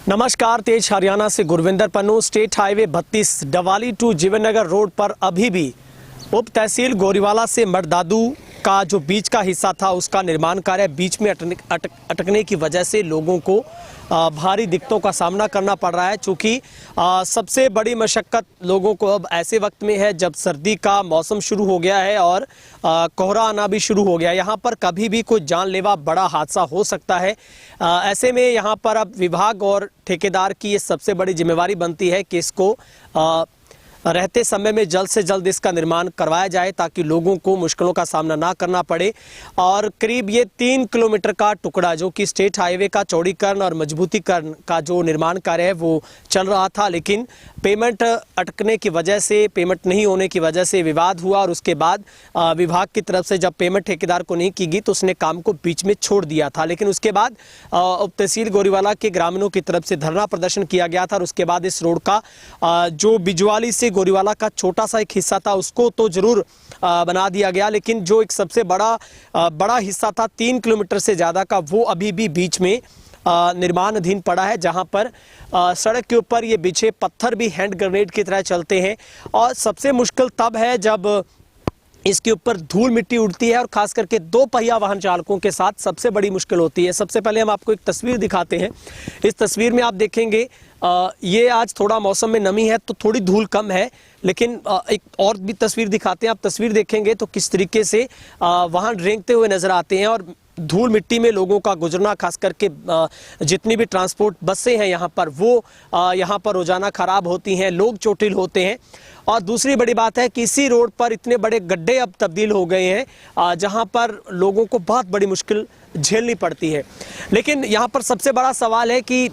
नमस्कार, तेज हरियाणा से Gurvinder Pannu. State highway 32 Dabwali to Jeevannagar road पर अभी भी उप तहसील गोरीवाला से मरदादू का जो बीच का हिस्सा था उसका निर्माण कार्य बीच में अटकने की वजह से लोगों को भारी दिक्कतों का सामना करना पड़ रहा है। चूँकि सबसे बड़ी मशक्क़त लोगों को अब ऐसे वक्त में है जब सर्दी का मौसम शुरू हो गया है और कोहरा आना भी शुरू हो गया। यहाँ पर कभी भी कोई जानलेवा बड़ा हादसा हो सकता है। ऐसे में यहाँ पर अब विभाग और ठेकेदार की ये सबसे बड़ी जिम्मेवारी बनती है कि इसको रहते समय में जल्द से जल्द इसका निर्माण करवाया जाए ताकि लोगों को मुश्किलों का सामना ना करना पड़े। और करीब ये 3 किलोमीटर का टुकड़ा जो कि स्टेट हाईवे का चौड़ीकरण और मजबूतीकरण का जो निर्माण कार्य है वो चल रहा था, लेकिन पेमेंट अटकने की वजह से, पेमेंट नहीं होने की वजह से विवाद हुआ और उसके बाद विभाग की तरफ से जब पेमेंट ठेकेदार को नहीं की गई तो उसने काम को बीच में छोड़ दिया था। लेकिन उसके बाद उप तहसील गोरीवाला के ग्रामीणों की तरफ से धरना प्रदर्शन किया गया था और उसके बाद इस रोड का जो बिजवाली से गोरीवाला का छोटा सा एक हिस्सा था उसको तो जरूर बना दिया गया, लेकिन जो एक सबसे बड़ा हिस्सा था 3 किलोमीटर से ज़्यादा का, वो अभी भी बीच में निर्माण अधीन पड़ा है, जहां पर सड़क के ऊपर ये बिछे पत्थर भी हैंड ग्रेनेड की तरह चलते हैं। और सबसे मुश्किल तब है जब इसके ऊपर धूल मिट्टी उड़ती है और खास करके 2 पहिया वाहन चालकों के साथ सबसे बड़ी मुश्किल होती है। सबसे पहले हम आपको एक तस्वीर दिखाते हैं। इस तस्वीर में आप देखेंगे ये आज थोड़ा मौसम में नमी है तो थोड़ी धूल कम है, लेकिन एक और भी तस्वीर दिखाते हैं। आप तस्वीर देखेंगे तो किस तरीके से वाहन रेंगते हुए नजर आते हैं और धूल मिट्टी में लोगों का गुजरना, खास करके जितनी भी ट्रांसपोर्ट बसें हैं यहाँ पर वो यहाँ पर रोजाना खराब होती हैं, लोग चोटिल होते हैं। और दूसरी बड़ी बात है कि इसी रोड पर इतने बड़े गड्ढे अब तब्दील हो गए हैं जहाँ पर लोगों को बहुत बड़ी मुश्किल झेलनी पड़ती है। लेकिन यहाँ पर सबसे बड़ा सवाल है कि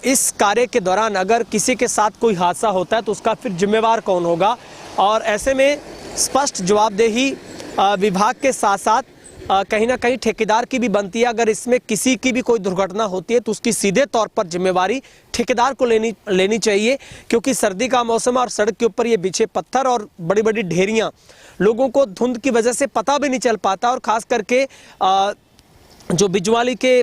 इस कार्य के दौरान अगर किसी के साथ कोई हादसा होता है तो उसका फिर जिम्मेवार कौन होगा। और ऐसे में स्पष्ट जवाबदेही विभाग के साथ साथ कहीं ना कहीं ठेकेदार की भी बनती है। अगर इसमें किसी की भी कोई दुर्घटना होती है तो उसकी सीधे तौर पर जिम्मेवारी ठेकेदार को लेनी चाहिए, क्योंकि सर्दी का मौसम और सड़क के ऊपर ये बिछे पत्थर और बड़ी बड़ी ढेरियां लोगों को धुंध की वजह से पता भी नहीं चल पाता। और ख़ास करके जो बिजवाली के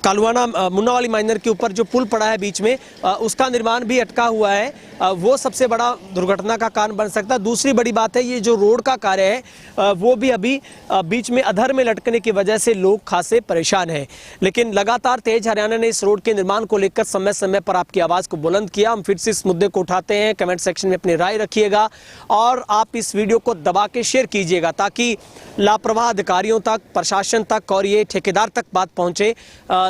कालुआना मुन्नावाली माइनर के ऊपर जो पुल पड़ा है बीच में, उसका निर्माण भी अटका हुआ है, वो सबसे बड़ा दुर्घटना का कारण बन सकता है। दूसरी बड़ी बात है ये जो रोड का कार्य है वो भी अभी बीच में अधर में लटकने की वजह से लोग खासे परेशान हैं। लेकिन लगातार तेज हरियाणा ने इस रोड के निर्माण को लेकर समय समय पर आपकी आवाज़ को बुलंद किया। हम फिर से इस मुद्दे को उठाते हैं। कमेंट सेक्शन में अपनी राय रखिएगा और आप इस वीडियो को दबा के शेयर कीजिएगा ताकि लापरवाह अधिकारियों तक, प्रशासन तक और ये ठेकेदार तक बात पहुँचे,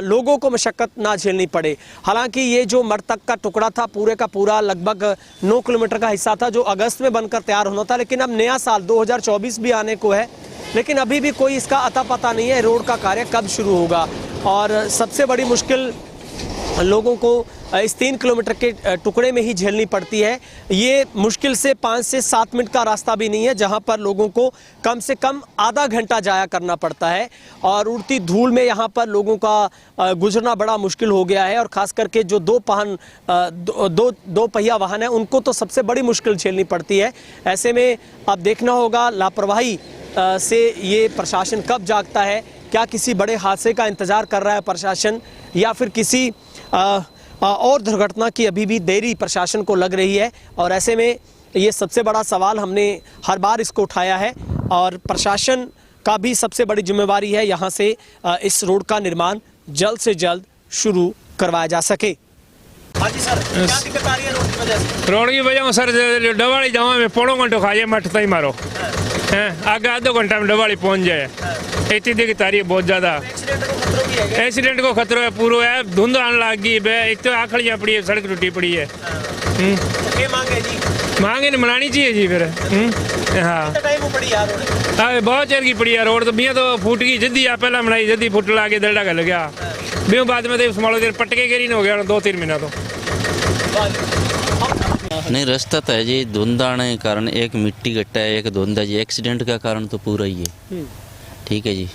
लोगों को मशक्कत ना झेलनी पड़े। हालांकि ये जो मरतक का टुकड़ा था पूरे का पूरा लगभग 9 किलोमीटर का हिस्सा था जो अगस्त में बनकर तैयार होना था, लेकिन अब नया साल 2024 भी आने को है, लेकिन अभी भी कोई इसका अता पता नहीं है रोड का कार्य कब शुरू होगा। और सबसे बड़ी मुश्किल लोगों को इस 3 किलोमीटर के टुकड़े में ही झेलनी पड़ती है। ये मुश्किल से 5 से 7 मिनट का रास्ता भी नहीं है जहां पर लोगों को कम से कम आधा घंटा जाया करना पड़ता है और उड़ती धूल में यहां पर लोगों का गुजरना बड़ा मुश्किल हो गया है। और ख़ास करके जो दो पहिया वाहन है उनको तो सबसे बड़ी मुश्किल झेलनी पड़ती है। ऐसे में अब देखना होगा लापरवाही से ये प्रशासन कब जागता है। क्या किसी बड़े हादसे का इंतज़ार कर रहा है प्रशासन या फिर किसी और दुर्घटना की अभी भी देरी प्रशासन को लग रही है। और ऐसे में ये सबसे बड़ा सवाल हमने हर बार इसको उठाया है और प्रशासन का भी सबसे बड़ी जिम्मेवारी है यहाँ से इस रोड का निर्माण जल्द से जल्द शुरू करवाया जा सके। हाँ जी सर, क्या दिक्कत आ रही है रोड की वजह से? रोड की वजह में सर डवाली जावा में पौड़ो घंटो खाइए मटता ही मारो आगे आधो घंटा में डवाली पहुंच जाए। इतनी दिक्कत आ रही है बहुत ज़्यादा। एक्सीडेंट को खतरा है पूरा है, धुंध आने लग गई है, एक तो आखड़ियाँ पड़ी है, सड़क टूटी पड़ी है। मांगे नहीं मनानी चाहिए जी फिर। हाँ बहुत चेर की पड़ी है रोड, तो बिया तो फूट गई जल्दी आ पहला बनाई जल्दी फुट ला के दलडा कर गया बियों बाद में तो समालो देर पटके के नहीं हो गया 2-3 महीना तो नहीं। रास्ता तो है जी, धुंध आने के कारण एक मिट्टी गट्टा है, एक धुंध है जी। एक्सीडेंट का कारण तो पूरा ही है। ठीक है जी।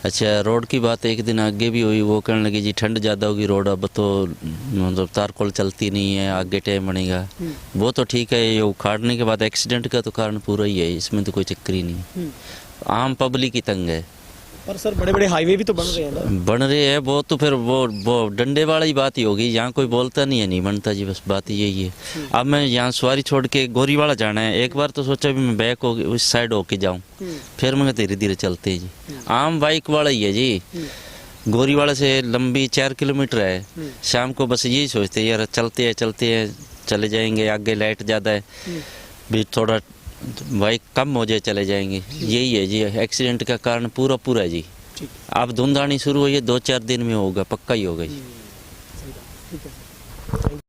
अच्छा, रोड की बात एक दिन आगे भी हुई, वो कहने लगी जी ठंड ज़्यादा होगी रोड अब तो मतलब तारकोल चलती नहीं है, आगे टाइम बनेगा। वो तो ठीक है, ये उखाड़ने के बाद एक्सीडेंट का तो कारण पूरा ही है, इसमें तो कोई चक्कर ही नहीं। आम पब्लिक ही तंग है। पर सर बड़े बड़े हाईवे भी तो बन रहे हैं ना। बन रहे हैं वो तो फिर वो डंडे वाली बात ही होगी, यहाँ कोई बोलता नहीं है, नहीं बनता जी, बस बात यही है। अब मैं यहाँ सवारी छोड़ के गोरीवाला जाना है, एक बार तो सोचा भी मैं बैक हो उस साइड होके जाऊँ, फिर मैं धीरे धीरे चलते हैं जी। आम बाइक वाला ही है जी, गोरीवाला से लंबी 4 किलोमीटर है, शाम को बस यही सोचते हैं यार चलते हैं चले जाएंगे, आगे लाइट ज़्यादा है भी थोड़ा बाइक कम हो जाए चले जाएंगे, यही है जी। एक्सीडेंट का कारण पूरा है जी। अब धुंध आनी शुरू हुई है, 2-4 दिन में होगा, पक्का ही होगा जी।